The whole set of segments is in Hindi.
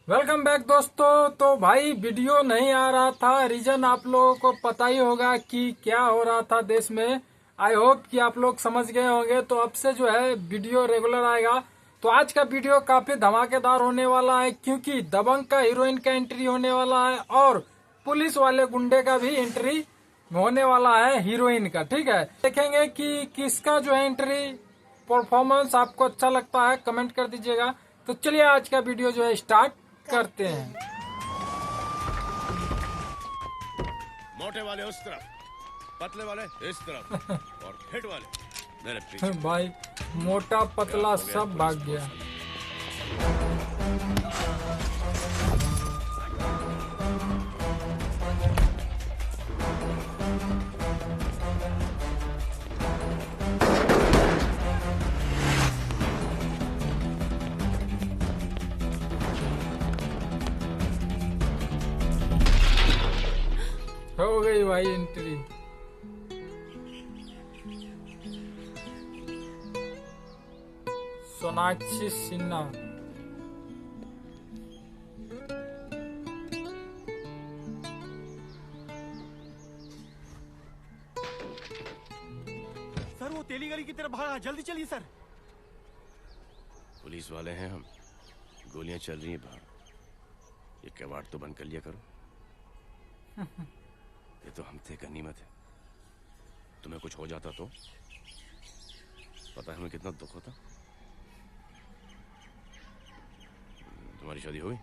वेलकम बैक दोस्तों। तो भाई वीडियो नहीं आ रहा था, रीजन आप लोगों को पता ही होगा कि क्या हो रहा था देश में। आई होप कि आप लोग समझ गए होंगे। तो अब से जो है वीडियो रेगुलर आएगा। तो आज का वीडियो काफी धमाकेदार होने वाला है, क्योंकि दबंग का हीरोइन का एंट्री होने वाला है और पुलिस वाले गुंडे का भी एंट्री होने वाला है हीरोइन का। ठीक है, देखेंगे कि किसका जो है एंट्री परफॉर्मेंस आपको अच्छा लगता है, कमेंट कर दीजिएगा। तो चलिए आज का वीडियो जो है स्टार्ट करते हैं। मोटे वाले उस तरफ, पतले वाले इस तरफ और फिट वाले मेरे पीछे। भाई मोटा पतला सब भाग गया। हो गई भाई एंट्री। सोनाक्षी सिन्हा। सर वो तेली गली की तरफ भागा, जल्दी चलिए सर। पुलिस वाले हैं हम, गोलियां चल रही हैं बाहर। ये कबाड़ तो बंद कर लिया करो। ये तो हम थे गनीमत है। तुम्हें कुछ हो जाता तो पता है हमें कितना दुख होता। तुम्हारी शादी हुई?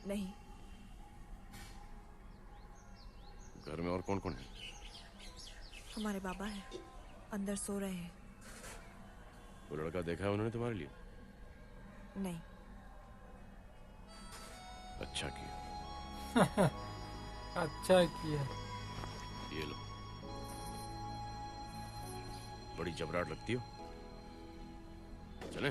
नहीं। घर में और कौन कौन है? हमारे बाबा हैं, अंदर सो रहे हैं। वो लड़का देखा है उन्होंने तुम्हारे लिए? नहीं। अच्छा किया। अच्छा किया। ये लो, बड़ी जबराट लगती हो। चले?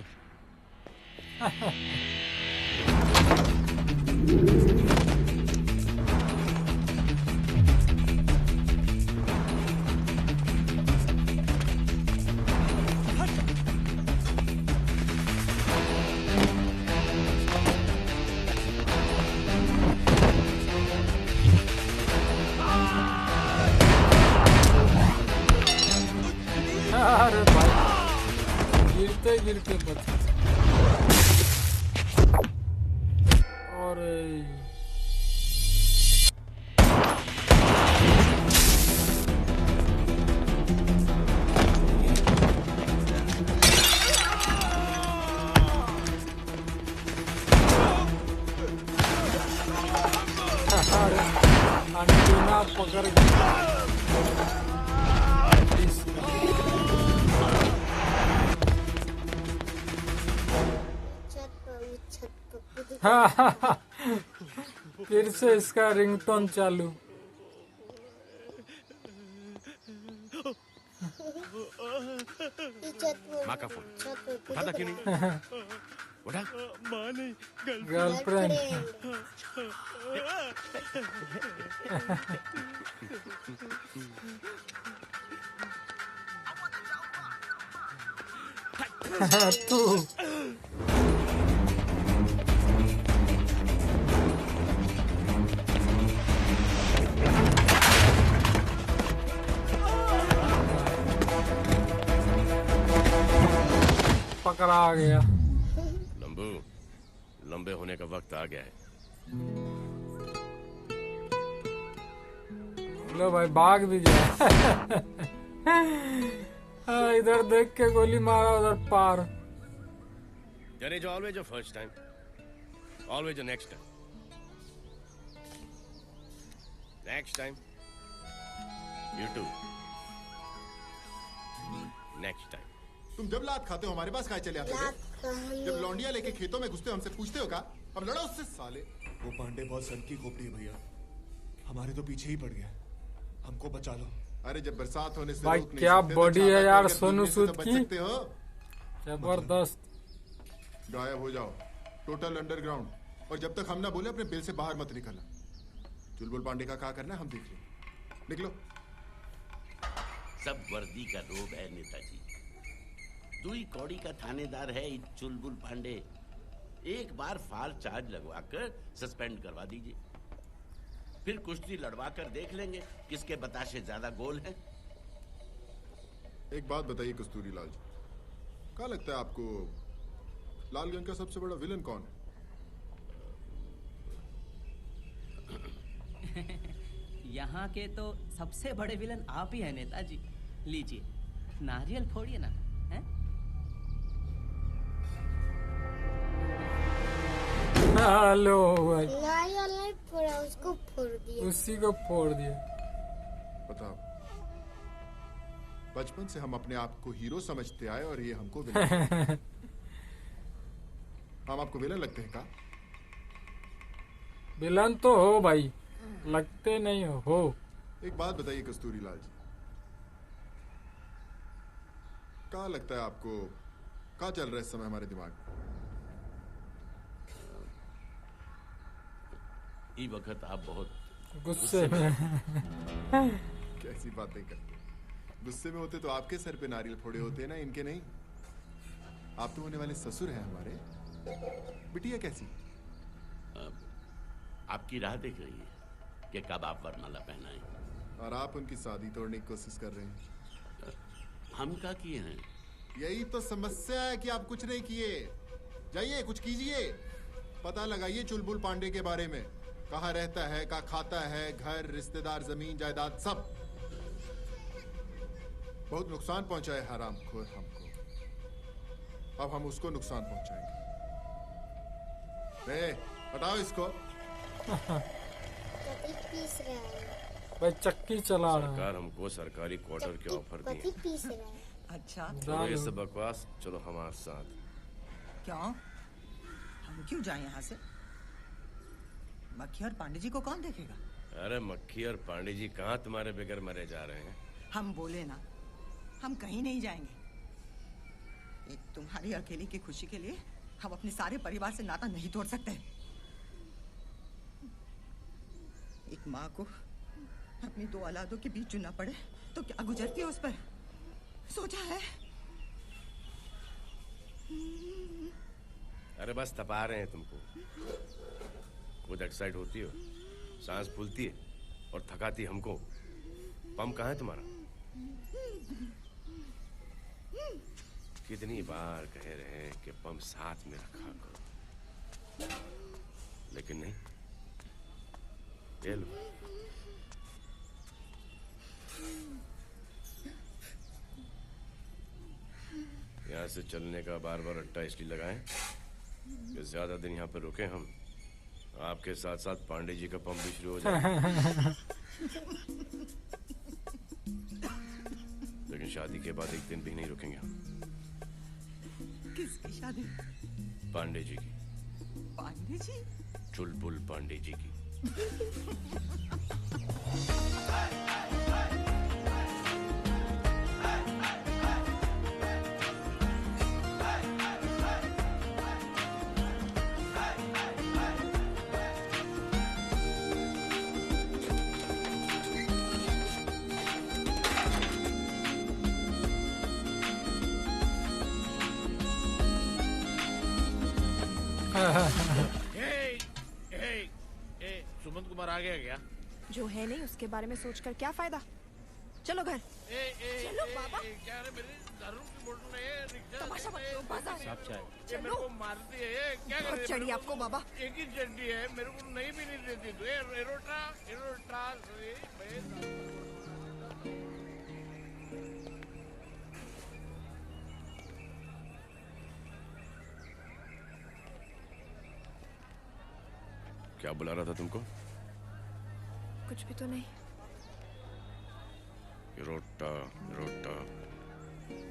अरे भाई गिरते गिरते बच। और अंटीना पकड़ फिर से इसका रिंगटोन चालू। माँ का फोन उठाता क्यों नहीं? उठा। माँ नहीं, गर्लफ्रेंड। तू पकड़ा गया। लंबू, लंबे होने का वक्त आ गया है। लो भाई भाग भी गया। इधर देख के गोली मारा, उधर पार। There is always a first time, always a next time. Next time, you too. Next time. तुम जब लात खाते हो हमारे पास काय चले आते थे? जब लौंडिया लेके खेतों में घुसते हो हमसे पूछते हो का? अब लड़ो उससे साले। वो पांडे बहुत सनकी खोपड़ी है भैया, हमारे तो पीछे ही पड़ गया। हमको बचा लो। अरे जब बरसात होने से भाई रोक नहीं क्या सकते तो बॉडी है छाता यार खोलकर सोनू भीगने से सूद तो बच की। सकते हो। जबरदस्त। गायब हो जाओ, टोटल अंडरग्राउंड। और जब तक हम ना बोले अपने बिल से बाहर मत निकलना। चुलबुल पांडे का क्या करना है हम देख लेंगे। निकलो। सब वर्दी का रोग है नेताजी। दुई कौड़ी का थानेदार है ई चुलबुल पांडे। एक बार फार चार्ज लगवाकर सस्पेंड करवा दीजिए, फिर कुश्ती लड़वा कर देख लेंगे किसके बताशे ज्यादा गोल हैं। एक बात बताइए कस्तूरी लाल जी, क्या लगता है आपको लालगंज का सबसे बड़ा विलन कौन है? यहाँ के तो सबसे बड़े विलन आप ही हैं नेताजी। लीजिए नारियल फोड़िए ना। हैं? हेलो भाई, नारियल नहीं फोड़ा, उसको फोड़ दिया। उसी को फोड़ दिया। बताओ, बचपन से हम अपने आप को हीरो समझते आए और ये हमको विलन हम आपको विलन लगते हैं का? विलन तो हो भाई, लगते नहीं हो। एक बात बताइए कस्तूरी लाल जी, क्या लगता है आपको क्या चल रहा है इस समय हमारे दिमाग में? ई वक्त आप बहुत गुस्से में। कैसी बातें करते हैं? गुस्से में होते तो आपके सर पे नारियल फोड़े होते ना, इनके नहीं। आप तो होने वाले ससुर हैं हमारे। बिटिया कैसी? आपकी राह देख रही है कि कब आप वरमाला पहनाएं। और आप उनकी शादी तोड़ने की कोशिश कर रहे हैं। हम क्या किए हैं? यही तो समस्या है कि आप कुछ नहीं किए। जाइए कुछ कीजिए, पता लगाइए चुलबुल पांडे के बारे में, कहाँ रहता है, क्या खाता है, घर, रिश्तेदार, जमीन जायदाद सब। बहुत नुकसान पहुंचा है हरामखोर हमको, अब हम उसको नुकसान पहुंचाएंगे। हटाओ इसको। पति पीस रहा है। भाई चक्की चला रहा है। सरकार हमको सरकारी क्वार्टर के ऑफर पति दिए। पीस रहा है। अच्छा छोड़ो ये सब बकवास, चलो हमारे साथ। क्यों? हम क्यों जाएं यहाँ से? मक्खी और पांडे जी को कौन देखेगा? अरे मक्खी और पांडे जी कहाँ तुम्हारे बगैर मरे जा रहे हैं? हम बोले ना, हम कहीं नहीं जाएंगे। एक तुम्हारी अकेली की खुशी के लिए हम अपने सारे परिवार से नाता नहीं तोड़ सकते। एक माँ को अपनी दो औलादों के बीच चुनना पड़े तो क्या गुजरती है उस पर? सोचा है? अरे बस तपा रहे हैं तुमको। खुद एक्साइट होती हो, सांस फूलती है और थकाती हमको। पंप कहाँ है तुम्हारा? कितनी बार कह रहे हैं कि पंप साथ में रखा करो, लेकिन नहीं। ये लो। यहाँ से चलने का बार बार अट्टा इसलिए लगाएं कि ज्यादा दिन यहाँ पर रुके हम, आपके साथ साथ पांडे जी का पंप भी शुरू हो जाए। लेकिन शादी के बाद एक दिन भी नहीं रुकेंगे हम। किसकी शादी? पांडे जी की। पांडे जी? चुलबुल पांडे जी की। सुमंत कुमार आ गया क्या? जो है नहीं उसके बारे में सोचकर क्या फायदा। चलो घर। चलो बाबा। क्या रे मेरी दारू की बोतल है, रिक्शा तमाशा मत करो, बाजार। ये मेरे को मारती है, ये क्या कर रही है? चढ़ी आपको बाबा। एक ही चड्डी है, मेरे को नहीं भी नहीं देती तू। एरोटा क्या बुला रहा था तुमको? कुछ भी तो नहीं। रोटा रोटा,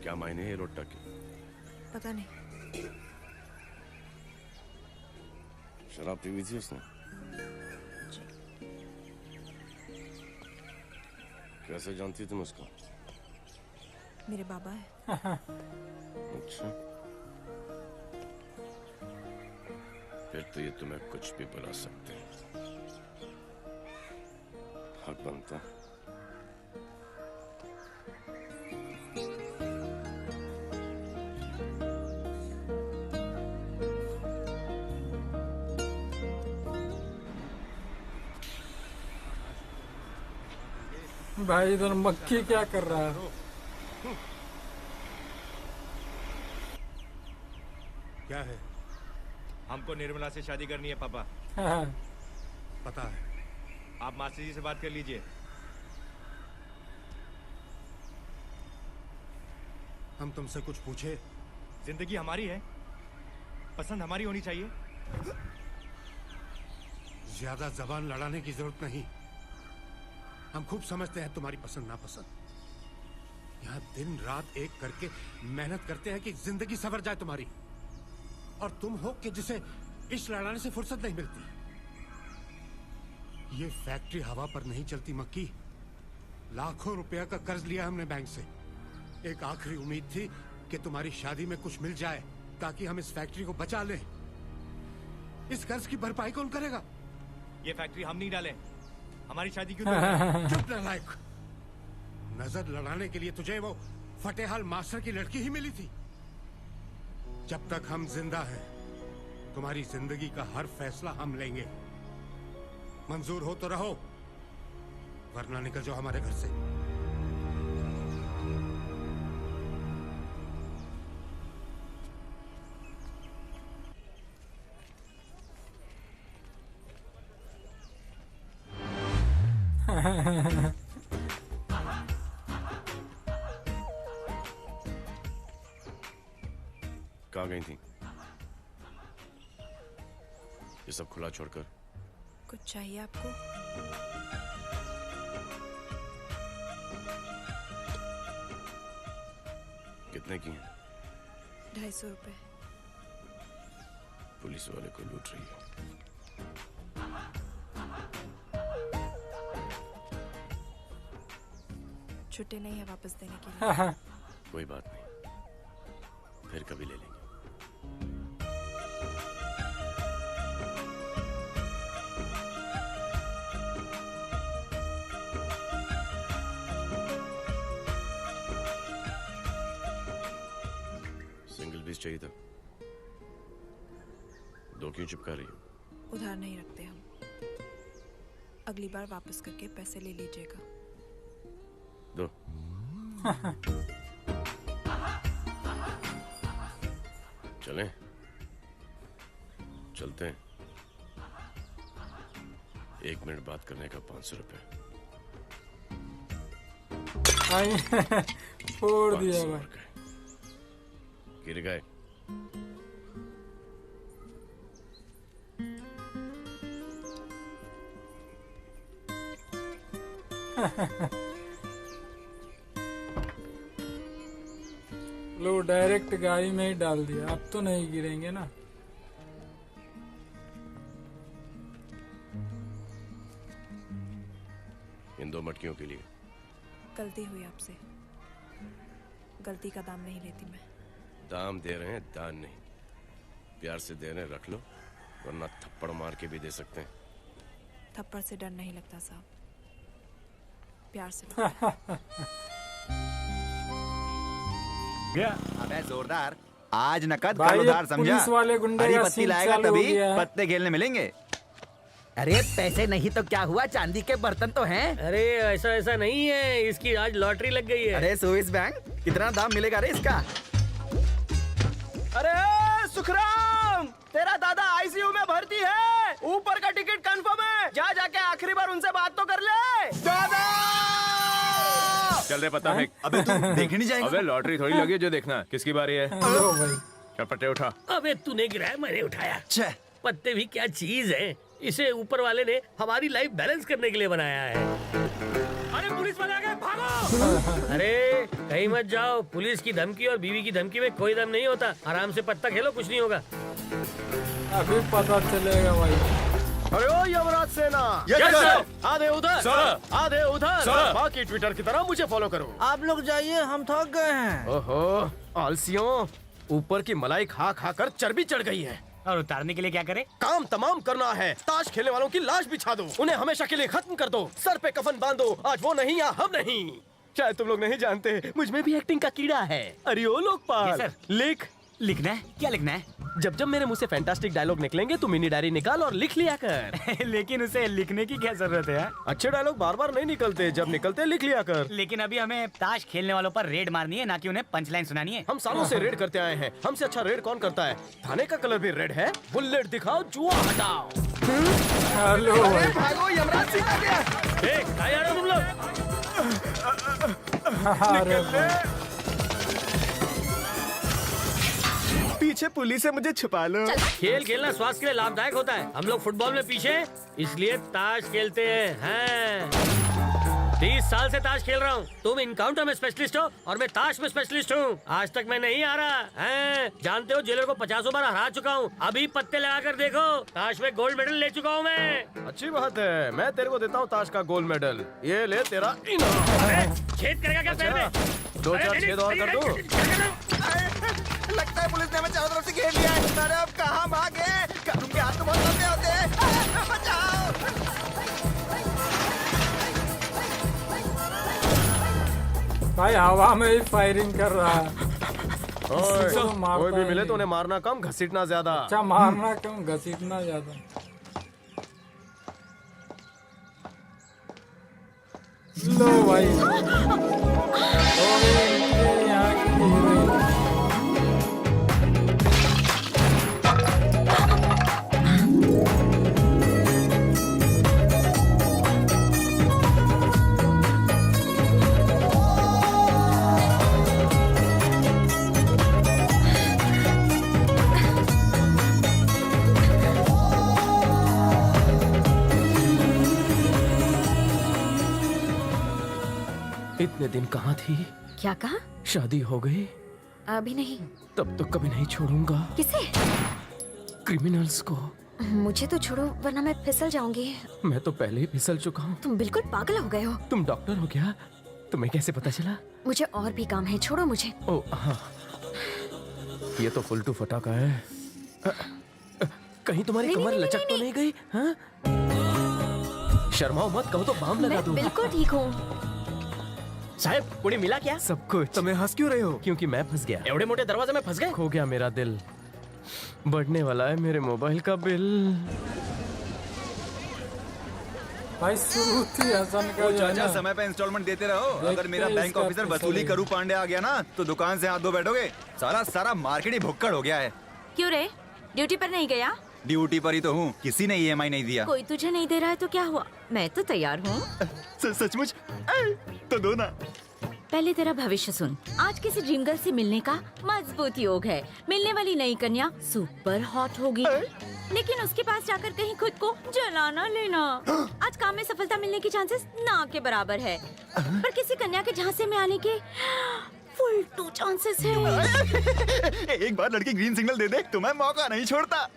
क्या मायने है रोटा के? पता नहीं। शराब पी हुई थी उसने? कैसे जानती तुम उसको? मेरे बाबा है। अच्छा, फिर तो ये तुम्हें कुछ भी बुला सकते हैं। हक बनता। भाई इधर मक्खी क्या कर रहा है? क्या है? हमको निर्मला से शादी करनी है पापा। हाँ। पता है। आप मासी जी से बात कर लीजिए। हम तुमसे कुछ पूछे? जिंदगी हमारी है, पसंद हमारी होनी चाहिए। ज्यादा जबान लड़ाने की जरूरत नहीं। हम खूब समझते हैं तुम्हारी पसंद नापसंद। यहाँ दिन रात एक करके मेहनत करते हैं कि जिंदगी सवर जाए तुम्हारी, और तुम हो कि जिसे इश्क लड़ाने से फुर्सत नहीं मिलती। ये फैक्ट्री हवा पर नहीं चलती मक्की। लाखों रुपया का कर्ज लिया हमने बैंक से। एक आखिरी उम्मीद थी कि तुम्हारी शादी में कुछ मिल जाए ताकि हम इस फैक्ट्री को बचा लें। इस कर्ज की भरपाई कौन करेगा? ये फैक्ट्री हम नहीं डाले, हमारी शादी क्यों? चुप नालायक। नजर लड़ाने के लिए तुझे वो फतेहाल मास्टर की लड़की ही मिली थी। जब तक हम जिंदा हैं, तुम्हारी जिंदगी का हर फैसला हम लेंगे। मंजूर हो तो रहो, वरना निकल जाओ हमारे घर से। कहाँ गई थी? ये सब खुला छोड़कर। कुछ चाहिए आपको? कितने की हैं? 250 रुपए। पुलिस वाले को लूट रही है। छुट्टी नहीं है वापस देने के लिए। कोई बात नहीं, फिर कभी ले लेंगे। सिंगल पीस चाहिए था। दो क्यों चिपका रही हो? उधार नहीं रखते हम। अगली बार वापस करके पैसे ले लीजिएगा। दो। चलें? चलते हैं। 1 मिनट बात करने का 500 रुपए। फोड़ दिया भाई। गिर गए। लो डायरेक्ट गाड़ी में ही डाल दिया। अब तो नहीं गिरेंगे ना। इन 2 मटकियों के लिए। गलती हुई आपसे। गलती का दाम नहीं लेती मैं। दाम दे रहे हैं, दान नहीं। प्यार से दे रहे हैं, रख लो, वरना थप्पड़ मार के भी दे सकते हैं। थप्पड़ से डर नहीं लगता साहब, प्यार से। अबे जोरदार, आज नकद भाई कल उधार, ये समझा? पुलिस वाले गुंडे हरी का पत्ती सीन लाएगा चालू हो तभी गया है। पत्ते खेलने मिलेंगे। अरे पैसे नहीं तो क्या हुआ, चांदी के बर्तन तो हैं। अरे ऐसा नहीं है, इसकी आज लॉटरी लग गई है। अरे स्विस बैंक, कितना दाम मिलेगा रे इसका? अरे सुखराम, तेरा दादा आईसीयू में भर्ती है। ऊपर का टिकट कंफर्म है। जा जाके आखिरी बार उनसे बात तो कर ले। दादा चल रहे पता है। अबे तू देखने नहीं जाएगा? अबे लॉटरी थोड़ी लगी है जो देखना। किसकी बारी है? क्या पट्टे उठा? अबे तूने गिराया, मैंने उठाया। पत्ते भी क्या चीज है, इसे ऊपर वाले ने हमारी लाइफ बैलेंस करने के लिए बनाया है। अरे पुलिस वाले आ गए, भागो! अरे कहीं मत जाओ, पुलिस की धमकी और बीवी की धमकी में कोई दम नहीं होता। आराम से पत्ता खेलो, कुछ नहीं होगा। अभी पता चलेगा भाई। अरे ओ यमराज सेना, आधे उधर, आधे उधर। बाकी ट्विटर की तरह मुझे फॉलो करो। आप लोग जाइए, हम थक गए हैं। ओहो आलसियों, ऊपर की मलाई खा खा कर चर्बी चढ़ गई है। और उतारने के लिए क्या करें? काम तमाम करना है। ताश खेलने वालों की लाश बिछा दो, उन्हें हमेशा के लिए खत्म कर दो। सर पे कफन बांधो, आज वो नहीं या हम नहीं। शायद तुम लोग नहीं जानते, मुझ में भी एक्टिंग का कीड़ा है। अरे ओ लोकपाल, लिख लिखना है? क्या लिखना है? जब जब मेरे मुंह से फैंटास्टिक डायलॉग निकलेंगे तू मिनी डायरी निकाल और लिख लिया कर। लेकिन उसे लिखने की क्या जरूरत है? अच्छे डायलॉग बार बार नहीं निकलते, जब निकलते लिख लिया कर। लेकिन अभी हमें ताश खेलने वालों पर रेड मारनी है, ना कि उन्हें पंचलाइन सुनानी है। हम सालों से रेड करते आए हैं, हमसे अच्छा रेड कौन करता है? थाने का कलर भी रेड है। बुलेट दिखाओ, जुआ हटाओ। हेलो भागो, यमराज सिंह आ गया। कहाँ जा रहे हो तुम लोग? पीछे पुलिस है, मुझे छुपा लो। खेल खेलना स्वास्थ्य के लिए लाभदायक होता है। हम लोग फुटबॉल में पीछे हैं, इसलिए ताश खेलते हैं। 30 साल से ताश खेल रहा हूँ। तुम इनकाउंटर में स्पेशलिस्ट हो और मैं ताश में स्पेशलिस्ट हूँ। आज तक मैं नहीं हारा है। जानते हो जेलर को 50 बार हरा चुका हूँ। अभी पत्ते लगा कर देखो, ताश में गोल्ड मेडल ले चुका हूँ मैं। अच्छी बात है, मैं तेरे को देता हूँ ताश का गोल्ड मेडल। ये ले तेरा इनाम। छेद करेगा क्या पैर में? 2-4 छेद और कर दूं? लगता है पुलिस ने हमें चारों तरफ से घेर लिया है। अरे अब कहाँ भागे? कानून के हाथ तो बहुत लंबे होते हैं। बचाओ! भाई हवा में ही फायरिंग कर रहा है। कोई भी मिले तो उन्हें मारना कम, घसीटना ज्यादा। अच्छा, मारना कम, घसीटना ज्यादा। लो भाई, यहाँ की हीरोइन। इतने दिन कहाँ थी? क्या कहा? शादी हो गई? अभी नहीं। तब तो कभी नहीं छोड़ूंगा। किसे? क्रिमिनल्स को। मुझे तो छोड़ो, वरना मैं फिसल जाऊंगी। मैं तो पहले ही फिसल चुका हूँ। तुम बिल्कुल पागल हो गए हो। तुम डॉक्टर हो क्या? तुम्हें कैसे पता चला? मुझे और भी काम है, छोड़ो मुझे। ओ हाँ, ये तो फुलटू फटाका है। कहीं तुम्हारी कमर लचक तो नहीं गई? हाँ? शर्माओ मत, कहो तो बाम लगा दूंगा। बिल्कुल ठीक हूँ। साहब, कुड़ी मिला क्या? सब कुछ। तुम्हें हंस क्यों रहे हो? क्योंकि मैं फंस गया। एवढे मोटे दरवाजे में फंस गए? खो गया मेरा दिल। बढ़ने वाला है मेरे मोबाइल का बिल। भाई शुरू थी हसन का। चाचा समय पे इंस्टॉलमेंट देते रहो। अगर मेरा बैंक ऑफिसर वसूली करू पांडे आ गया ना, तो दुकान से हाथ धो बैठोगे। सारा मार्केट ही भुक्कड़ हो गया है। क्यों रे, ड्यूटी पर नहीं गया? ड्यूटी पर ही तो हूँ, किसी ने EMI नहीं दिया। कोई तुझे नहीं दे रहा है तो क्या हुआ? मैं तो तैयार हूँ। सचमुच? तो दो ना। पहले तेरा भविष्य सुन। आज किसी ड्रीम गर्ल से मिलने का मजबूत योग है। मिलने वाली नई कन्या सुपर हॉट होगी, लेकिन उसके पास जाकर कहीं खुद को जला ना लेना। आज काम में सफलता मिलने की चांसेस ना के बराबर है, पर किसी कन्या के झांसे में आने के फुल 2 चांसेस है। एक बार लड़की ग्रीन सिग्नल दे दे तो मैं मौका नहीं छोड़ता।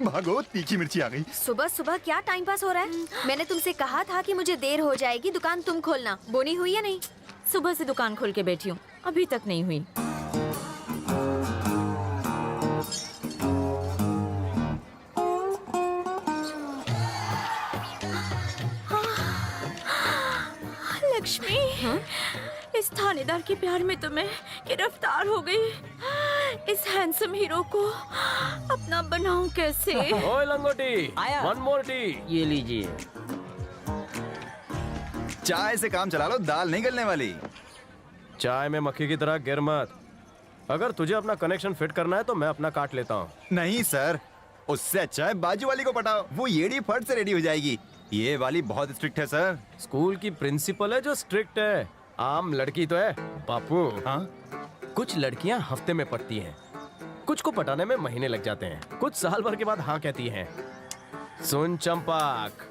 भागो, तीखी मिर्ची आ गई। सुबह सुबह क्या टाइम पास हो रहा है? मैंने तुमसे कहा था कि मुझे देर हो जाएगी, दुकान तुम खोलना। बोनी हुई या नहीं? सुबह से दुकान खोल के बैठी हूँ, अभी तक नहीं हुई। लक्ष्मी, इस थानेदार के प्यार में तो मैं गिरफ्तार हो गई। इस हैंडसम हीरो को अपना बनाऊं कैसे? ओए लंगोटी, वन मोर टी। ये लीजिए। चाय से काम चला लो, दाल नहीं गलने वाली। चाय में मक्खी की तरह गिर मत। अगर तुझे अपना कनेक्शन फिट करना है तो मैं अपना काट लेता हूँ। नहीं सर, उससे अच्छा है बाजू वाली को पटाओ, वो येड़ी फट से रेडी हो जाएगी। ये वाली बहुत स्ट्रिक्ट है सर। स्कूल की प्रिंसिपल है जो स्ट्रिक्ट है, आम लड़की तो है बापू। हाँ? कुछ लड़कियां हफ्ते में पटती हैं, कुछ को पटाने में महीने लग जाते हैं, कुछ साल भर के बाद हाँ कहती हैं। सुन चंपक,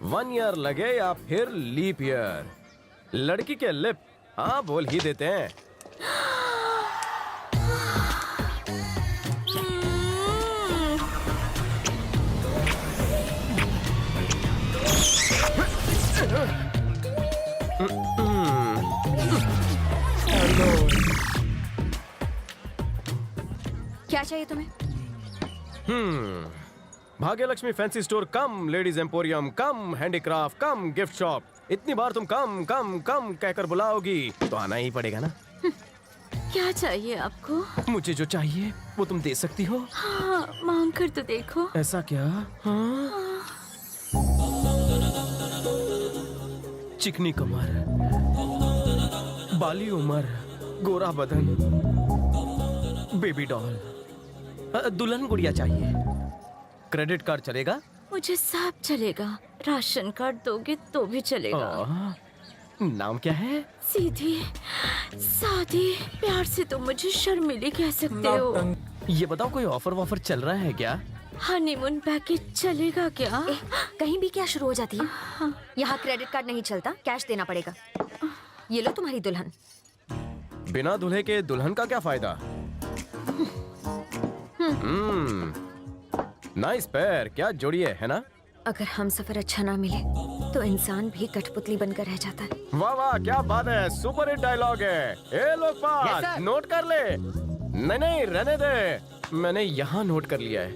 1 ईयर लगे या फिर लीप ईयर, लड़की के लिप हाँ बोल ही देते हैं। क्या चाहिए तुम्हें? भाग्यलक्ष्मी फैंसी स्टोर कम लेडीज एम्पोरियम कम हैंडीक्राफ्ट कम गिफ्ट शॉप। इतनी बार तुम कम कम कम कहकर बुलाओगी तो आना ही पड़ेगा ना। क्या चाहिए आपको? मुझे जो चाहिए वो तुम दे सकती हो? हाँ, मांग कर तो देखो। ऐसा क्या? हाँ? चिकनी कमर, बाली उमर, गोरा बदन, बेबी डॉल, दुल्हन गुड़िया चाहिए। क्रेडिट कार्ड चलेगा? मुझे सब चलेगा। राशन कार्ड दोगे तो भी चलेगा। नाम क्या है? सीधी सादी, प्यार से तुम मुझे शर्मिली कह सकते हो। ये बताओ कोई ऑफर वॉफर चल रहा है क्या? हनीमून पैकेज चलेगा क्या? कहीं भी क्या शुरू हो जाती है? यहाँ क्रेडिट कार्ड नहीं चलता, कैश देना पड़ेगा। ये लो तुम्हारी दुल्हन। बिना दूल्हे के दुल्हन का क्या फायदा? नाइस पैर, क्या जोड़ी है ना? अगर हम सफर अच्छा ना मिले तो इंसान भी कठपुतली बनकर रह जाता है। वाह वाह, क्या बात है, सुपर हिट डायलॉग है। ए लोकपाल, नोट कर ले। नहीं रहने दे, मैंने यहाँ नोट कर लिया है।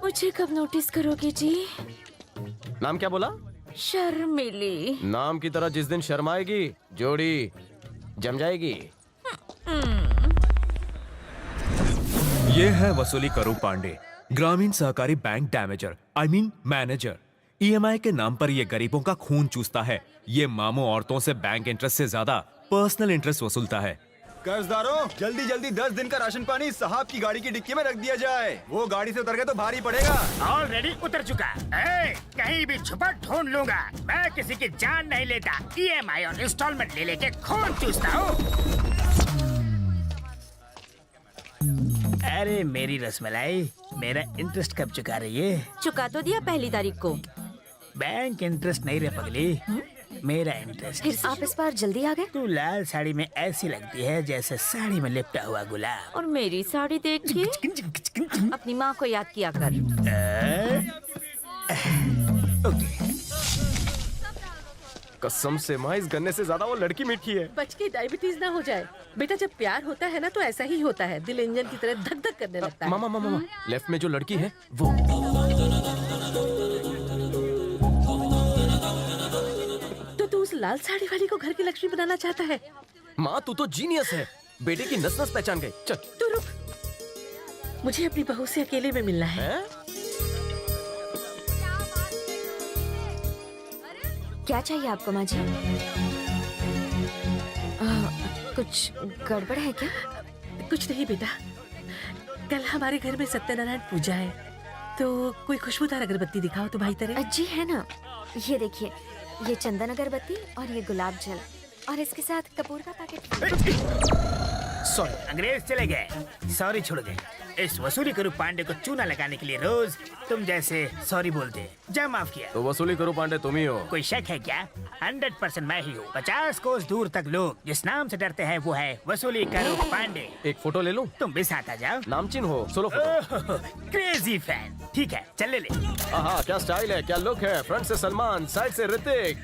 मुझे कब नोटिस करोगे जी? नाम क्या बोला? शर्मिली। नाम की तरह जिस दिन शर्माएगी जोड़ी जम जाएगी। ये है वसूली करो पांडे, ग्रामीण सहकारी बैंक डैमेजर, मैनेजर। ईएमआई के नाम पर ये गरीबों का खून चूसता है। ये मामू औरतों से बैंक इंटरेस्ट से ज्यादा पर्सनल इंटरेस्ट वसूलता है। कर्जदारों, जल्दी जल्दी 10 दिन का राशन पानी साहब की गाड़ी की डिक्की में रख दिया जाए। वो गाड़ी से उतर गए तो भारी पड़ेगा। ऑलरेडी उतर चुका। कहीं भी छुपा ढूंढ लूंगा। मैं किसी की जान नहीं लेता। ईएमआई और इंस्टॉलमेंट ले लेके खून चूसता हूँ। अरे मेरी रसमलाई, मेरा इंटरेस्ट कब चुका रही है? चुका तो दिया पहली तारीख को। बैंक इंटरेस्ट नहीं रे पगली, मेरा इंटरेस्ट। फिर आप इस बार जल्दी आ गए। तू लाल साड़ी में ऐसी लगती है जैसे साड़ी में लिपटा हुआ गुलाब। और मेरी साड़ी देख के अपनी माँ को याद किया कर। कसम से माँ, इस गन्ने से ज्यादा वो लड़की मीठी है। बच के डायबिटीज ना हो जाए बेटा। जब प्यार होता है ना तो ऐसा ही होता है, दिल इंजन की तरह धक धक करने लगता है। मामा, लेफ्ट में जो लड़की है वो। तो तू उस लाल साड़ी वाली को घर की लक्ष्मी बनाना चाहता है? माँ तू तो जीनियस है, बेटे की नस नस पहचान गई। चल तू रुक, मुझे अपनी बहू से अकेले में मिलना है। क्या चाहिए आपको माँ जी? कुछ गड़बड़ है क्या? कुछ नहीं बेटा, कल हमारे घर में सत्यनारायण पूजा है, तो कोई खुशबूदार अगरबत्ती दिखाओ तुम्हारी तरह। जी है ना, ये देखिए, ये चंदन अगरबत्ती और ये गुलाब जल और इसके साथ कपूर का पैकेट। सॉरी, अंग्रेज चले गए, सॉरी छोड़ गए। इस वसूली करो पांडे को चूना लगाने के लिए रोज तुम जैसे सॉरी बोलते। जा माफ किया। तो वसूली करो पांडे तुम ही हो। कोई शक है क्या? 100% मैं ही हूँ। 50 कोस दूर तक लोग जिस नाम से डरते हैं वो है वसूली करो पांडे। एक फोटो ले लूं? तुम भी साथ आ जाओ। नामचीन हो, सोलो फोटो। Crazy fan. ठीक है, चल ले। हाँ, क्या स्टाइल है, क्या लुक है। फ्रंट से सलमान, साइड से ऋतिक।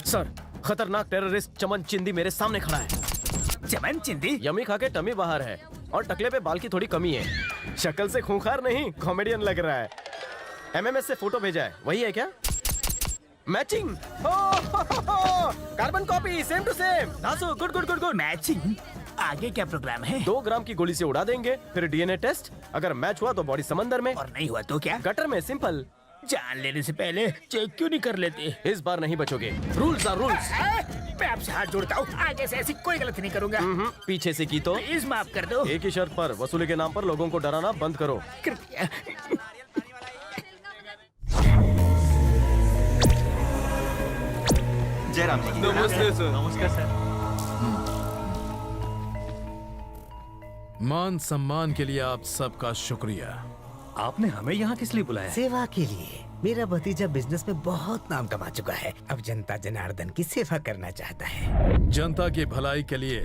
सर, खतरनाक टेररिस्ट चमन चिंदी मेरे सामने खड़ा है। चमन चिंदी? यमी खा के टमी बाहर है और टकले पे बाल की थोड़ी कमी है। शक्ल से खूंखार नहीं, कॉमेडियन लग रहा है। एमएमएस से फोटो भेजा है, वही है क्या? Matching, carbon copy, same to same. धासु, good good good good. Matching? आगे क्या प्रोग्राम है? 2 ग्राम की गोली से उड़ा देंगे, फिर डीएनए टेस्ट। अगर मैच हुआ तो बॉडी समंदर में, और नहीं हुआ तो क्या? गटर में। सिंपल। जान लेने से पहले चेक क्यों नहीं कर लेते? इस बार नहीं बचोगे। Rules are rules. मैं आपसे हाथ जोड़ता हूँ, आगे से ऐसी कोई गलती नहीं करूंगा। पीछे से की तो प्लीज माफ कर दो। एक ही शर्त पर, वसूली के नाम पर लोगों को डराना बंद करो। कृपया। जयराम जी। नमस्ते सर। नमस्कार सर। मान सम्मान के लिए आप सबका शुक्रिया। आपने हमें यहाँ किस लिए बुलाया? सेवा के लिए। मेरा भतीजा बिजनेस में बहुत नाम कमा चुका है, अब जनता जनार्दन की सेवा करना चाहता है। जनता की भलाई के लिए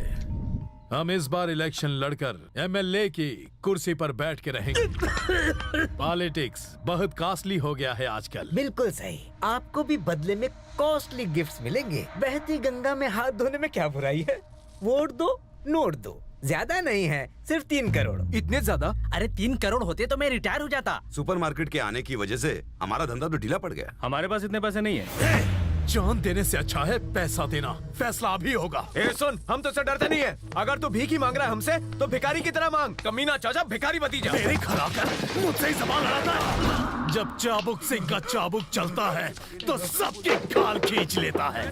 हम इस बार इलेक्शन लड़कर एमएलए की कुर्सी पर बैठ के रहेंगे। पॉलिटिक्स बहुत कॉस्टली हो गया है आजकल। बिल्कुल सही, आपको भी बदले में कॉस्टली गिफ्ट्स मिलेंगे। बहती गंगा में हाथ धोने में क्या बुराई है? वोट दो, नोट दो। ज्यादा नहीं है, सिर्फ 3 करोड़। इतने ज्यादा? अरे 3 करोड़ होते तो मैं रिटायर हो जाता। सुपरमार्केट के आने की वजह से हमारा धंधा तो ढीला पड़ गया। हमारे पास इतने पैसे नहीं है। जान देने से अच्छा है पैसा देना। फैसला अभी होगा। ए सुन, हम तो से डरते नहीं है। अगर तू भीख ही मांग रहा है हमसे तो भिखारी की तरह मांग। कमीना चाचा भिखारी भतीजा। मेरी खराकर मुझसे ही सवाल लड़ाता है। जब चाबुक सिंह का चाबुक चलता है तो सबकी खाल खींच लेता है।